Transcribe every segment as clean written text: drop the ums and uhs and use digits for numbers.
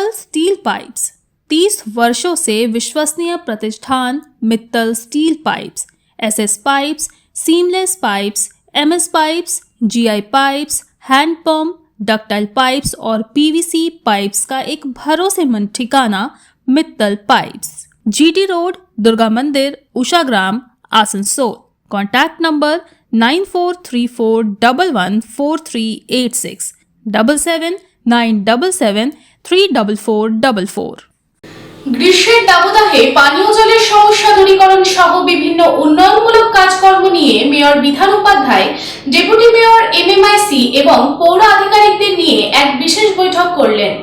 Mittal steel pipes 30 वर्षों से विश्वसनीय प्रतिष्ठान Mittal steel pipes, SS pipes, seamless pipes, MS pipes, GI pipes, hand pump, ductile pipes और PVC pipes का एक भरोसेमंद ठिकाना Mittal pipes, GT road, Durga मंदिर, उषाग्राम, आसनसोल। Contact number 9434114386 7797734444। গ্রীষ্মের দাবদাহে পানীয় জলের সমস্যা দূরীকরণ সহ বিভিন্ন উন্নয়নমূলক কাজকর্ম নিয়ে mayor Bidhan Upadhyay, deputy mayor MMIC এবং পৌর আধিকারিকদের নিয়ে এক বিশেষ বৈঠক করলেন।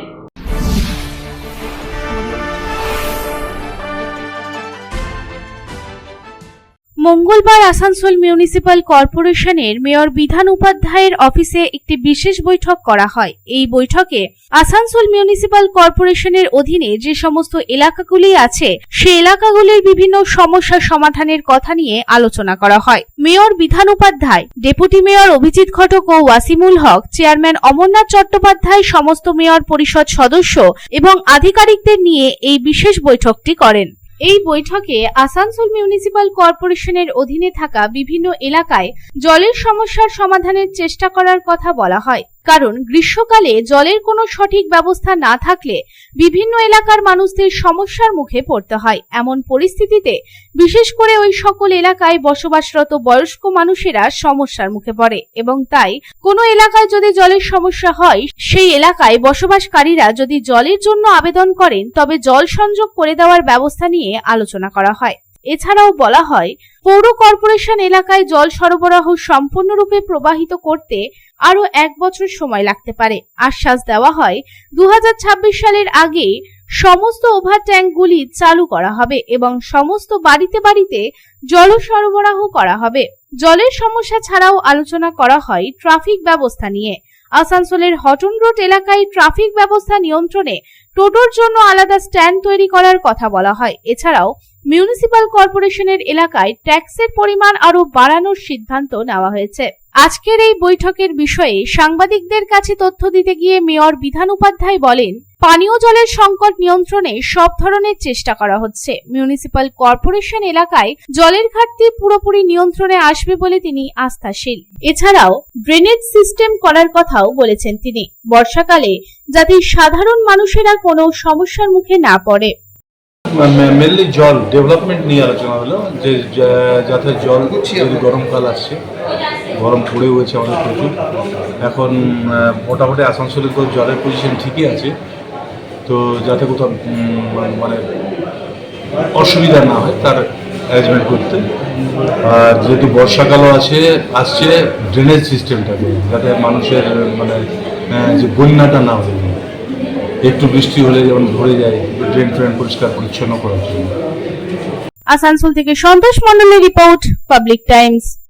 মঙ্গলবার আসানসোল মিউনিসিপাল কর্পোরেশনের মেয়র বিধান উপাধ্যায়ের অফিসে একটি বিশেষ বৈঠক করা হয়। এই বৈঠকে আসানসোল মিউনিসিপাল কর্পোরেশনের অধীনে যে সমস্ত এলাকাগুলি আছে সেই এলাকাগুলির বিভিন্ন সমস্যা সমাধানের কথা নিয়ে আলোচনা করা হয়। Mayor Bidhan Upadhyay, deputy mayor Abhijit ঘটক ও ওয়াসিমুল হক, চেয়ারম্যান অমরনাথ চট্টোপাধ্যায়, সমস্ত মেয়র পরিষদ সদস্য এবং আধিকারিকদের নিয়ে এই বিশেষ বৈঠকটি করেন। এই বৈঠকে আসানসোল মিউনিসিপাল কর্পোরেশনের অধীনে থাকা বিভিন্ন এলাকায় জলের সমস্যার সমাধানের চেষ্টা করার কথা বলা হয়। কারণ গ্রীষ্মকালে জলের কোনো সঠিক ব্যবস্থা না থাকলে বিভিন্ন এলাকার মানুষদের সমস্যার মুখে পড়তে হয়। এমন পরিস্থিতিতে বিশেষ করে ওই সকল এলাকায় বসবাসরত বয়স্ক মানুষেরা সমস্যার মুখে পড়ে এবং তাই কোনো এলাকায় যদি জলের সমস্যা হয়, সেই এলাকায় বসবাসকারীরা যদি জলের জন্য আবেদন করেন তবে জল সংযোগ করে দেওয়ার ব্যবস্থা নিয়ে আলোচনা করা হয়। এছাড়াও বলা হয়, পৌর কর্পোরেশন এলাকায় জল সরবরাহ সম্পূর্ণরূপে প্রবাহিত করতে আরো 1 বছর সময় লাগতে পারে। আশ্বাস দেওয়া হয় 2026 সালের আগে সমস্ত ওভার ট্যাঙ্কগুলি চালু করা হবে এবং সমস্ত বাড়িতে বাড়িতে জল সরবরাহ করা হবে। জলের সমস্যা ছাড়াও আলোচনা করা হয় ট্রাফিক ব্যবস্থা নিয়ে। আসানসোলের হটন রোড এলাকায় ট্রাফিক ব্যবস্থা নিয়ন্ত্রণে টোটোর জন্য আলাদা স্ট্যান্ড তৈরি করার কথা বলা হয়। এছাড়াও মিউনিসিপাল কর্পোরেশনের এলাকায় ট্যাক্সের পরিমাণ আরো বাড়ানোর সিদ্ধান্ত নেওয়া হয়েছে। আজকের এই বৈঠকের বিষয়ে সাংবাদিকদের কাছে তথ্য দিতে গিয়ে মেয়র বিধান উপাধ্যায় বলেন, পানীয় জলের সংকট নিয়ন্ত্রণে সব ধরনের চেষ্টা করা হচ্ছে। মিউনিসিপাল কর্পোরেশন এলাকায় জলের ঘাটতি পুরোপুরি নিয়ন্ত্রণে আসবে বলে তিনি আস্থাশীল। এছাড়াও ড্রেনেজ সিস্টেম করার কথাও বলেছেন তিনি, বর্ষাকালে যাতে সাধারণ মানুষেরা কোনো সমস্যার মুখে না পড়ে। মেনলি জল ডেভেলপমেন্ট নিয়ে আলোচনা হলো, যে যাতে জল গরমকাল আসছে, গরম পড়ে হয়েছে আমাদের প্রচুর। এখন মোটামুটি আসানসোলের জলের পজিশন ঠিকই আছে, তো যাতে কোথাও মানে অসুবিধা না হয় তার অ্যারেঞ্জমেন্ট করতে। আর যেহেতু বর্ষাকালও আসছে ড্রেনেজ সিস্টেমটাকে যাতে মানুষের মানে যে বন্যাটা না হয়ে যায়, একটু বৃষ্টি হলে যেমন ভরে যায়, ড্রেন ট্রেন পরিষ্কার পরিচ্ছন্ন করার জন্য। আসানসোল থেকে সন্তোষ মণ্ডলের রিপোর্ট, পাবলিক টাইমস।